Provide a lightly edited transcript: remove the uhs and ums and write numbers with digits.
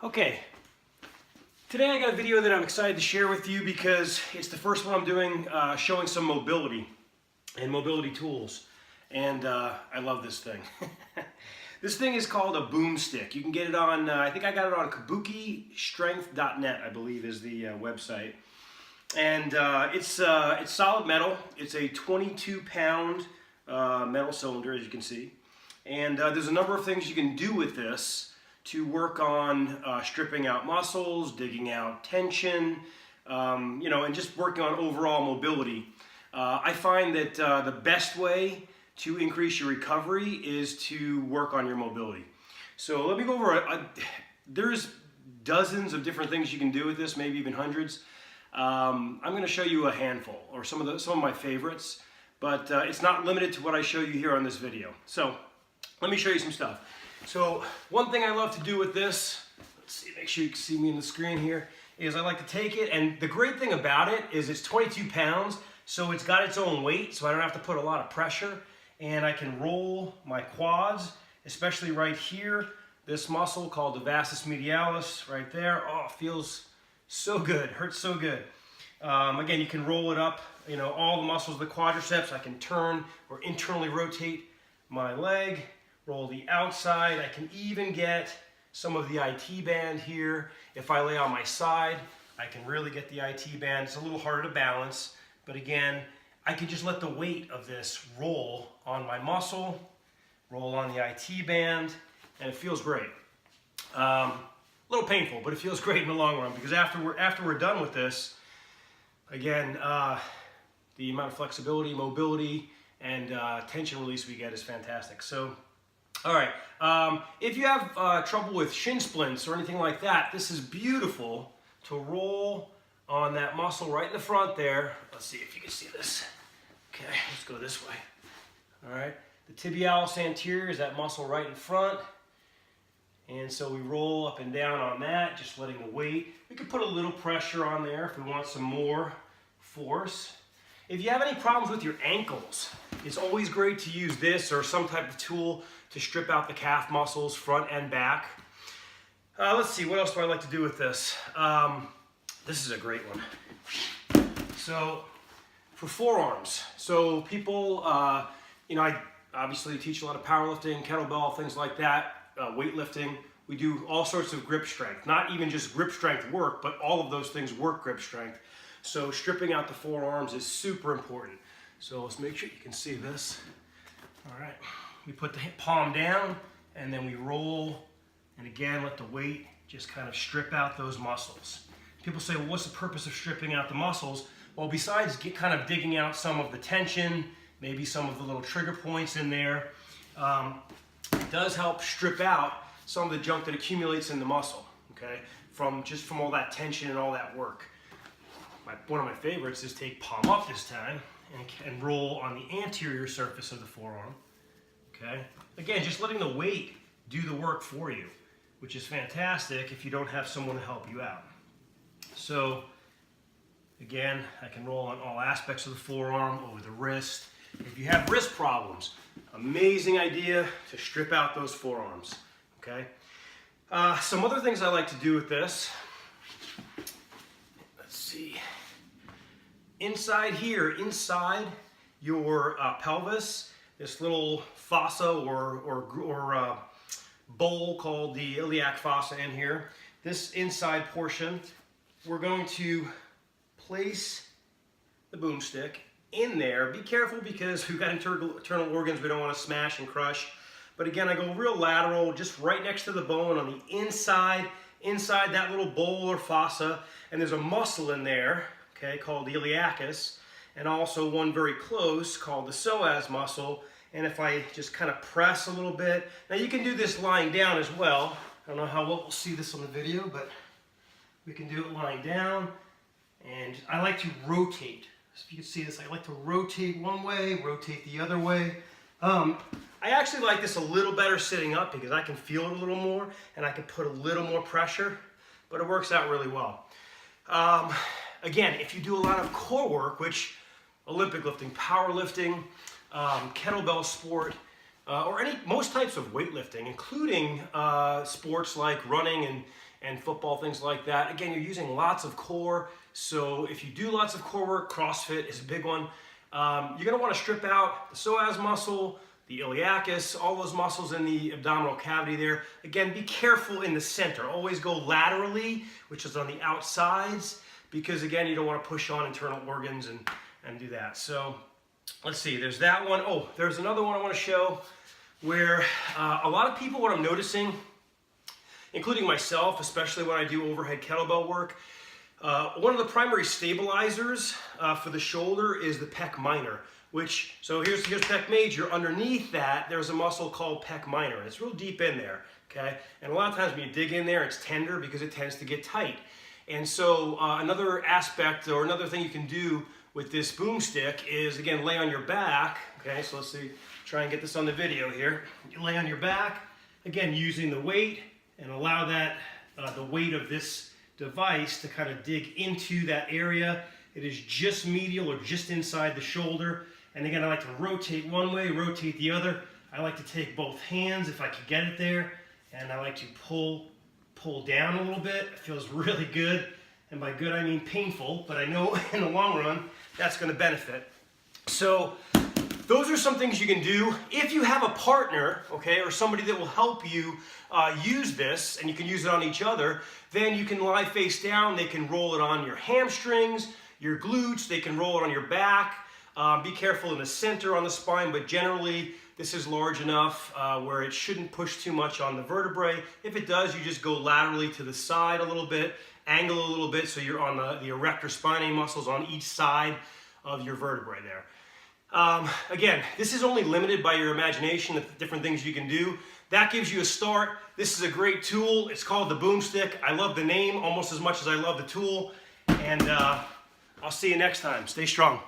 Okay, today I got a video that I'm excited to share with you because it's the first one I'm doing showing some mobility and mobility tools. And I love this thing. This thing is called a Boomstick. You can get it on, I think I got it on kabukistrength.net, I believe is the website. And it's solid metal. It's a 22-pound metal cylinder, as you can see. And there's a number of things you can do with this to work on stripping out muscles, digging out tension, and just working on overall mobility. I find that the best way to increase your recovery is to work on your mobility. So let me go over, there's dozens of different things you can do with this, maybe even hundreds. I'm going to show you a handful, or some of my favorites, but it's not limited to what I show you here on this video. So let me show you some stuff. So one thing I love to do with this, let's see, make sure you can see me in the screen here, is I like to take it, and the great thing about it is it's 22 pounds, so it's got its own weight, so I don't have to put a lot of pressure, and I can roll my quads, especially right here, this muscle called the vastus medialis right there. Oh, it feels so good, hurts so good. Again, you can roll it up, all the muscles of the quadriceps. I can turn or internally rotate my leg, roll the outside. I can even get some of the IT band here. If I lay on my side, I can really get the IT band. It's a little harder to balance, but again, I can just let the weight of this roll on my muscle, roll on the IT band, and it feels great. A little painful, but it feels great in the long run, because after we're done with this, again, the amount of flexibility, mobility, and tension release we get is fantastic. So, all right, if you have trouble with shin splints or anything like that, this is beautiful to roll on that muscle right in the front there. Let's see if you can see this. Okay, let's go this way. All right, the tibialis anterior is that muscle right in front. And so we roll up and down on that, just letting the weight. We can put a little pressure on there if we want some more force. If you have any problems with your ankles, it's always great to use this or some type of tool to strip out the calf muscles, front and back. Let's see, what else do I like to do with this? This is a great one. So, for forearms. So people, I obviously teach a lot of powerlifting, kettlebell, things like that. Weightlifting, we do all sorts of grip strength, not even just grip strength work, but all of those things work grip strength. So stripping out the forearms is super important. So let's make sure you can see this. All right, we put the palm down and then we roll, and again let the weight just kind of strip out those muscles. People say, well, what's the purpose of stripping out the muscles? Well, besides kind of digging out some of the tension, maybe some of the little trigger points in there, it does help strip out some of the junk that accumulates in the muscle, okay? From all that tension and all that work. One of my favorites is take palm up this time and roll on the anterior surface of the forearm, okay? Again, just letting the weight do the work for you, which is fantastic if you don't have someone to help you out. So, again, I can roll on all aspects of the forearm, over the wrist. If you have wrist problems, amazing idea to strip out those forearms, okay? Some other things I like to do with this, let's see. Inside here, inside your pelvis, this little fossa or bowl called the iliac fossa in here, this inside portion, we're going to place the Boomstick in there. Be careful because we've got internal organs we don't want to smash and crush. But again, I go real lateral, just right next to the bone on the inside that little bowl or fossa. And there's a muscle in there, okay, called the iliacus, and also one very close called the psoas muscle. And if I just kind of press a little bit, now you can do this lying down as well. I don't know how well we'll see this on the video, but we can do it lying down. And I like to rotate. So if you can see this, I like to rotate one way, rotate the other way. I actually like this a little better sitting up because I can feel it a little more and I can put a little more pressure, but it works out really well. Again, if you do a lot of core work, which Olympic lifting, powerlifting, kettlebell sport, or most types of weightlifting, including sports like running and football, things like that. Again, you're using lots of core. So if you do lots of core work, CrossFit is a big one. You're going to want to strip out the psoas muscle, the iliacus, all those muscles in the abdominal cavity there. Again, be careful in the center. Always go laterally, which is on the outsides, because again, you don't want to push on internal organs and do that. So let's see, there's that one. Oh, there's another one I want to show where a lot of people, what I'm noticing, including myself, especially when I do overhead kettlebell work, one of the primary stabilizers for the shoulder is the Pec Minor, which, so here's Pec Major. Underneath that, there's a muscle called Pec Minor, and it's real deep in there, okay? And a lot of times when you dig in there, it's tender because it tends to get tight. And so another aspect or another thing you can do with this Boomstick is, again, lay on your back, okay? So let's see, try and get this on the video here. You lay on your back, again, using the weight, and allow that, the weight of this device to kind of dig into that area. It is just medial or just inside the shoulder. And again, I like to rotate one way, rotate the other. I like to take both hands if I can get it there, and I like to pull down a little bit. It feels really good, and by good I mean painful, but I know in the long run that's going to benefit. So those are some things you can do. If you have a partner, okay, or somebody that will help you use this, and you can use it on each other, then you can lie face down. They can roll it on your hamstrings, your glutes, they can roll it on your back. Be careful in the center on the spine, but generally this is large enough where it shouldn't push too much on the vertebrae. If it does, you just go laterally to the side a little bit, angle a little bit so you're on the erector spinae muscles on each side of your vertebrae there. Again, this is only limited by your imagination of different things you can do. That gives you a start. This is a great tool. It's called the Boomstick. I love the name almost as much as I love the tool. And I'll see you next time. Stay strong.